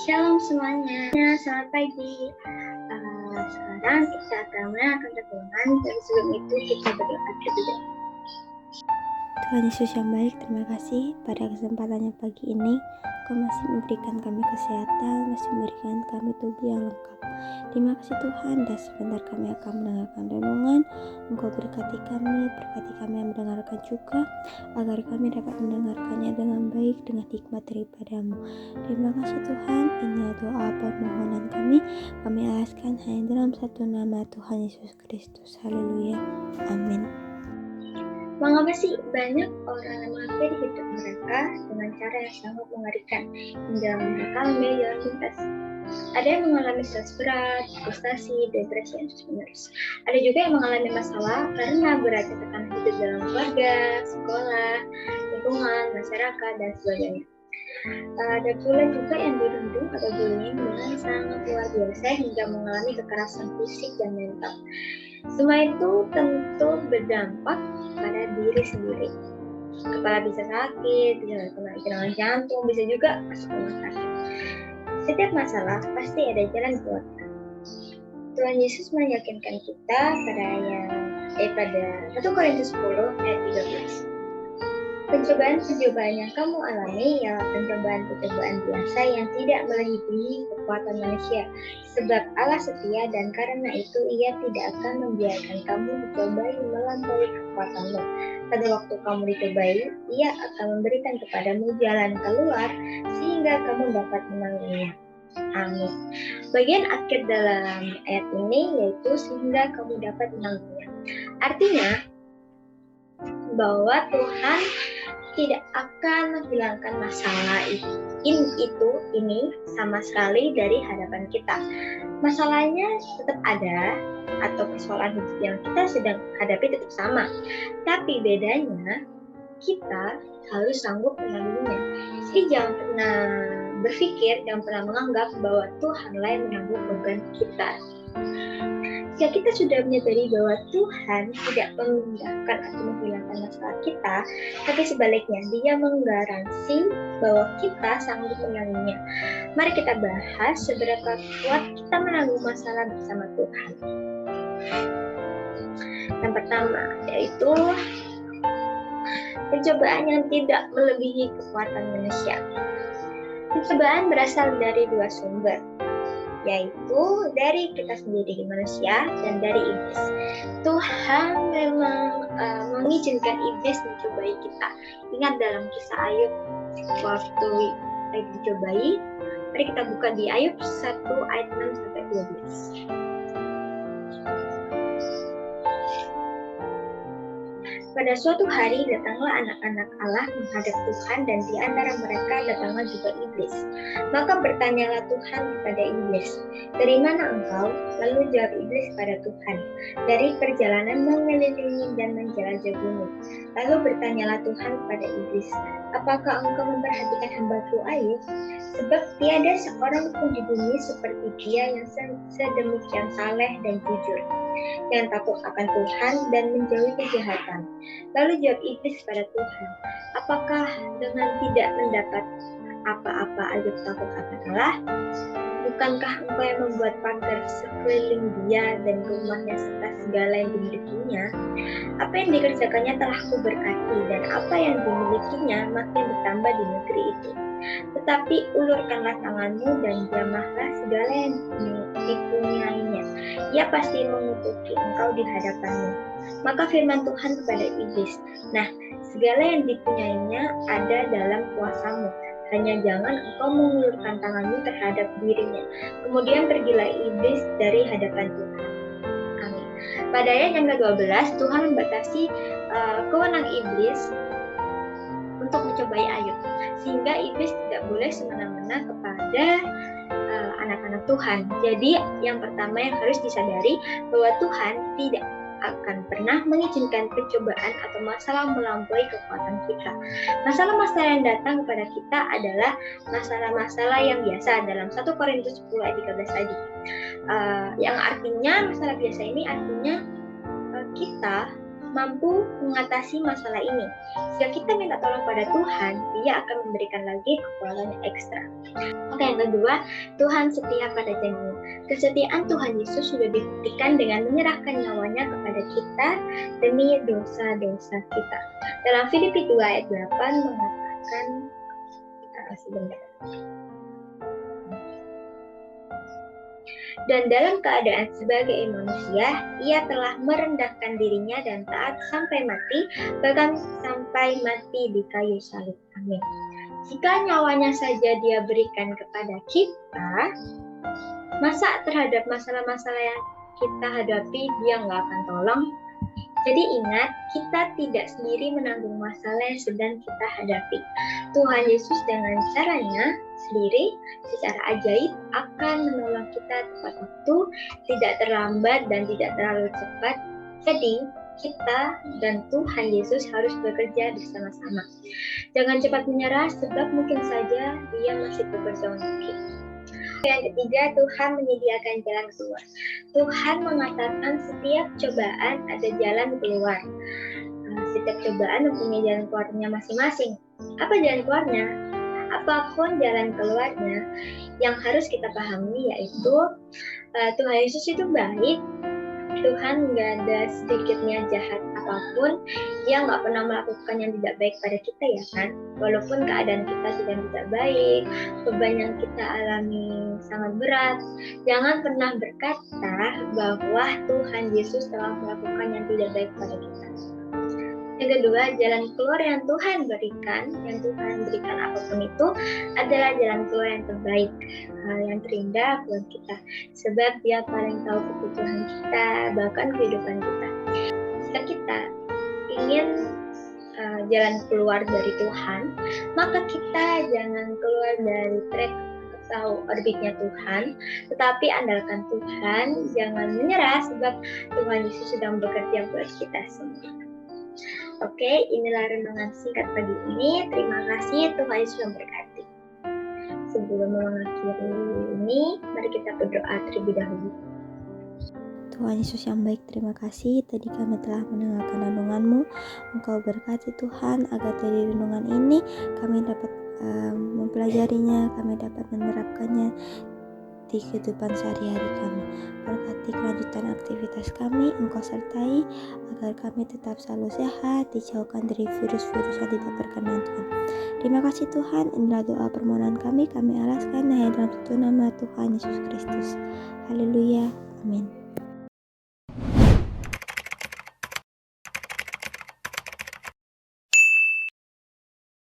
Shalom semuanya, selamat pagi. Sekarang kita akan melakukan renungan dan sebelum itu kita berdoa dulu. Tuhan Yesus yang baik, terima kasih pada kesempatannya pagi ini. Kau masih memberikan kami kesehatan, masih memberikan kami tubuh yang lengkap. Terima kasih Tuhan, dan sebentar kami akan mendengarkan renungan. Engkau berkati kami yang mendengarkan juga, agar kami dapat mendengarkannya dengan baik, dengan hikmat daripadamu. Terima kasih Tuhan, inilah doa permohonan kami alaskan hanya dalam satu nama Tuhan Yesus Kristus. Haleluya, amin. Mengapa sih banyak orang yang mengakhiri hidup mereka dengan cara yang sangat mengerikan hingga mereka memilih jalan pintas? Ada yang mengalami stres berat, frustasi, depresi, dan terus-menerus. Ada juga yang mengalami masalah karena beratnya tekanan hidup dalam keluarga, sekolah, lingkungan, masyarakat, dan sebagainya. Ada pula juga yang dirundung atau bullying dengan sangat luar biasa hingga mengalami kekerasan fisik dan mental. Semua itu tentu berdampak pada diri sendiri. Kepala bisa sakit, bisa kena serangan jantung, bisa juga masuk rumah sakit. Setiap masalah pasti ada jalan keluar. Tuhan Yesus meyakinkan kita pada 1 Korintus 10 ayat 13. Pencobaan-pencobaan yang kamu alami ialah pencobaan-pencobaan biasa yang tidak melebihi kekuatan manusia. Sebab Allah setia dan karena itu Ia tidak akan membiarkan kamu dicobai melampaui kekuatanmu. Pada waktu kamu dicobai, Ia akan memberikan kepadamu jalan keluar sehingga kamu dapat menanggungnya. Amin. Bagian akhir dalam ayat ini yaitu sehingga kamu dapat menanggungnya. Artinya bahwa Tuhan tidak akan menghilangkan masalah ini sama sekali dari hadapan kita. Masalahnya tetap ada atau persoalan hidup yang kita sedang hadapi tetap sama. Tapi bedanya kita harus sanggup menanggungnya. Jadi jangan pernah berpikir, jangan pernah menganggap bahwa Tuhanlah yang menanggung beban kita. Jika kita sudah menyadari bahwa Tuhan tidak memindahkan atau menghilangkan masalah kita, tapi sebaliknya Dia menggaransi bahwa kita sanggup menanggungnya. Mari kita bahas seberapa kuat kita menanggung masalah bersama Tuhan. Yang pertama yaitu pencobaan yang tidak melebihi kekuatan manusia. Pencobaan berasal dari dua sumber, yaitu dari kita sendiri manusia dan dari iblis. Tuhan memang mengizinkan iblis mencobai kita. Ingat dalam kisah Ayub waktu Ayub dicobai, mari kita buka di Ayub 1 ayat 6 sampai 12. Pada suatu hari datanglah anak-anak Allah menghadap Tuhan dan di antara mereka datanglah juga iblis. Maka bertanyalah Tuhan kepada iblis, "Dari mana engkau?" Lalu jawab iblis pada Tuhan, "Dari perjalanan mengelilingi dan menjelajah bumi." Lalu bertanyalah Tuhan kepada iblis, "Apakah engkau memperhatikan hamba-Ku Ayub? Sebab tiada seorang pun di bumi seperti dia yang sedemikian saleh dan jujur, yang takut akan Tuhan dan menjauhi kejahatan." Lalu jawab iblis pada Tuhan, "Apakah dengan tidak mendapat apa-apa Ayub takut akan Allah? Bukankah engkau yang membuat pagar sekeliling dia dan rumahnya serta segala yang dimilikinya? Apa yang dikerjakannya telah kuberkati dan apa yang dimilikinya makin bertambah di negeri itu. Tetapi ulurkanlah tanganmu dan jamahlah segala yang dipunyainya. Ia pasti mengutuki engkau di hadapanmu." Maka firman Tuhan kepada iblis, "Nah, segala yang dipunyainya ada dalam kuasamu. Hanya jangan engkau mengulurkan tanganmu terhadap dirinya." Kemudian pergilah iblis dari hadapan Tuhan. Amin. Pada ayat yang ke-12, Tuhan membatasi kewenangan iblis untuk mencobai Ayub, sehingga iblis tidak boleh semena-mena kepada anak-anak Tuhan. Jadi yang pertama yang harus disadari bahwa Tuhan tidak akan pernah mengizinkan pencobaan atau masalah melampaui kekuatan kita. Masalah-masalah yang datang kepada kita adalah masalah-masalah yang biasa dalam 1 Korintus 10 ayat 13 tadi. Yang artinya masalah biasa ini artinya kita mampu mengatasi masalah ini. Jika kita minta tolong pada Tuhan, Dia akan memberikan lagi kekuatan ekstra. Oke, yang kedua, Tuhan setia pada janjinya. Kesetiaan Tuhan Yesus sudah dibuktikan dengan menyerahkan nyawanya kepada kita demi dosa-dosa kita. Dalam Filipi 2 ayat 8 mengatakan, sebentar. Dan dalam keadaan sebagai manusia, ia telah merendahkan dirinya dan taat sampai mati, bahkan sampai mati di kayu salib. Amin. Jika nyawanya saja Dia berikan kepada kita, masa terhadap masalah-masalah yang kita hadapi Dia nggak akan tolong? Jadi ingat, kita tidak sendiri menanggung masalah yang sedang kita hadapi. Tuhan Yesus dengan caranya sendiri secara ajaib akan menolong kita tepat waktu, tidak terlambat dan tidak terlalu cepat. Jadi kita dan Tuhan Yesus harus bekerja bersama-sama. Jangan cepat menyerah sebab mungkin saja Dia masih bekerja untuk kita. Yang ketiga, Tuhan menyediakan jalan keluar. Tuhan mengatakan setiap cobaan ada jalan keluar. Setiap cobaan mempunyai jalan keluarnya masing-masing. Apa jalan keluarnya? Apapun jalan keluarnya, yang harus kita pahami yaitu Tuhan Yesus itu baik. Tuhan nggak ada sedikitnya jahat apapun. Dia nggak pernah melakukan yang tidak baik pada kita, ya kan? Walaupun keadaan kita sedang tidak baik, beban yang kita alami sangat berat, jangan pernah berkata bahwa Tuhan Yesus telah melakukan yang tidak baik pada kita. Yang kedua, jalan keluar yang Tuhan berikan apapun itu adalah jalan keluar yang terbaik, yang terindah buat kita. Sebab Dia paling tahu kebutuhan kita, bahkan kehidupan kita. Jika kita ingin jalan keluar dari Tuhan, maka kita jangan keluar dari track atau orbitnya Tuhan, tetapi andalkan Tuhan, jangan menyerah sebab Tuhan Yesus sedang bekerja buat kita semua. Oke, inilah renungan singkat pagi ini. Terima kasih, Tuhan Yesus memberkati. Sebelum mengakhiri ini, mari kita berdoa terlebih dahulu. Tuhan Yesus yang baik, terima kasih. Tadi kami telah mendengarkan renungan-Mu. Engkau berkati Tuhan, agar dari renungan ini kami dapat mempelajarinya, kami dapat menerapkannya di kehidupan sehari-hari kami. Berkati kelanjutan aktivitas kami, Engkau sertai agar kami tetap selalu sehat, dijauhkan dari virus-virus yang tidak berkenan Tuhan. Terima kasih Tuhan, inilah doa permohonan kami alaskan hanya dalam satu nama Tuhan Yesus Kristus. Haleluya, amin.